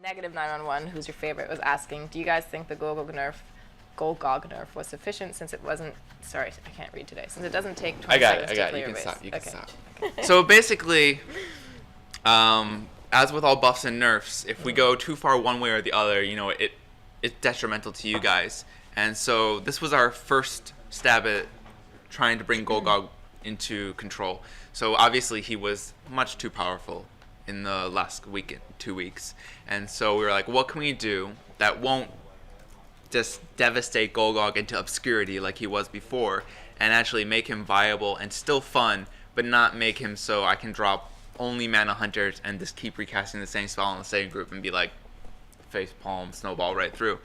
Negative 911, who's your favorite, was asking, do you guys think the Golgog nerf was sufficient since it wasn't, sorry, I can't read today, since it doesn't take 20 seconds to clear a base? You can stop. So basically, as with all buffs and nerfs, if we go too far one way or the other, you know, it's detrimental to you guys. And so this was our first stab at trying to bring Golgog into control. So obviously he was much too powerful in the last week, 2 weeks. And so we were like, what can we do that won't just devastate Golgog into obscurity like he was before, and actually make him viable and still fun, but not make him so I can drop only mana hunters and just keep recasting the same spell in the same group and be like face palm snowball right through.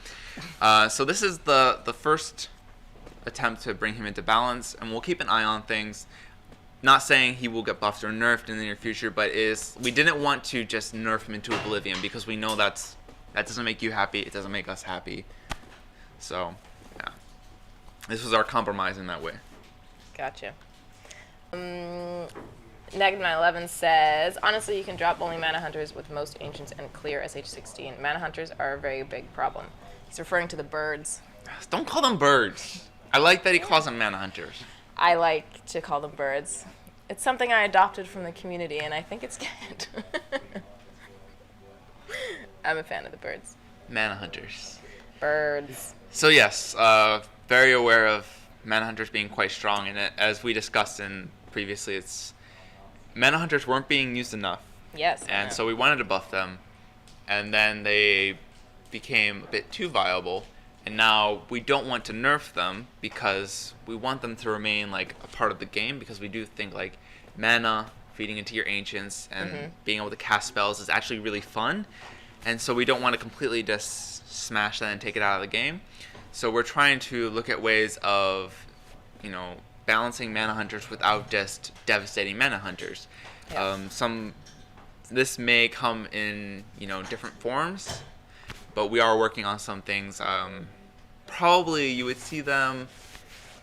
So this is the first attempt to bring him into balance, and we'll keep an eye on things. Not saying he will get buffed or nerfed in the near future, but we didn't want to just nerf him into oblivion, because we know that doesn't make you happy, it doesn't make us happy. So yeah, this was our compromise in that way. Gotcha. Negative 911 says, honestly, you can drop only mana hunters with most ancients and clear SH16. Mana hunters are a very big problem. He's referring to the birds. Don't call them birds. I like that he calls them mana hunters. I like to call them birds. It's something I adopted from the community, and I think it's good. I'm a fan of the birds. Mana hunters. Birds. So yes, very aware of mana hunters being quite strong in it. As we discussed previously, mana hunters weren't being used enough. Yes. And so we wanted to buff them, and then they became a bit too viable. And now we don't want to nerf them because we want them to remain like a part of the game, because we do think like mana feeding into your ancients and being able to cast spells is actually really fun. And so we don't want to completely just smash that and take it out of the game. So we're trying to look at ways of, you know, balancing mana hunters without just devastating mana hunters. Yes. This may come in, you know, different forms, but we are working on some things. Probably you would see them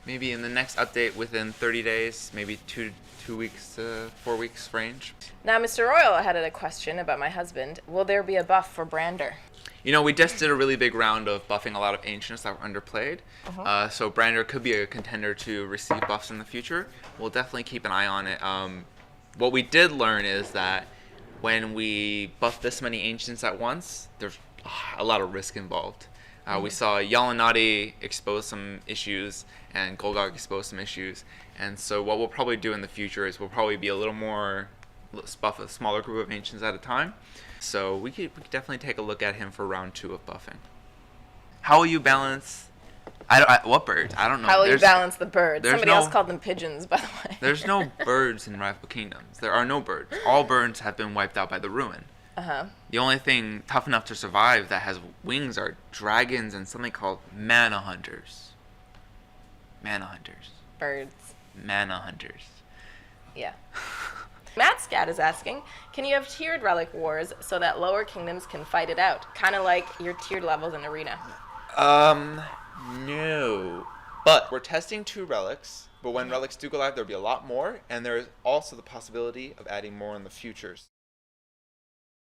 maybe in the next update within 30 days, maybe 2 weeks to 4 weeks range. Now, Mr. Royal had a question about my husband. Will there be a buff for Brander? You know, we just did a really big round of buffing a lot of ancients that were underplayed. So Brander could be a contender to receive buffs in the future. We'll definitely keep an eye on it. What we did learn is that when we buff this many ancients at once, there's a lot of risk involved. We saw Yalanati expose some issues and Golgog expose some issues. And so what we'll probably do in the future is we'll probably be a little more, buff a smaller group of ancients at a time. So we could definitely take a look at him for round 2 of buffing. How will you balance? What birds? I don't know. How will you balance the birds? Somebody else called them pigeons, by the way. There's no birds in Rival Kingdoms. There are no birds. All birds have been wiped out by the ruin. The only thing tough enough to survive that has wings are dragons and something called mana hunters. Mana hunters. Birds. Mana hunters. Yeah. Matt Scat is asking, can you have tiered relic wars so that lower kingdoms can fight it out? Kind of like your tiered levels in Arena. No. But we're testing 2 relics, but when relics do go live, there'll be a lot more, and there is also the possibility of adding more in the futures.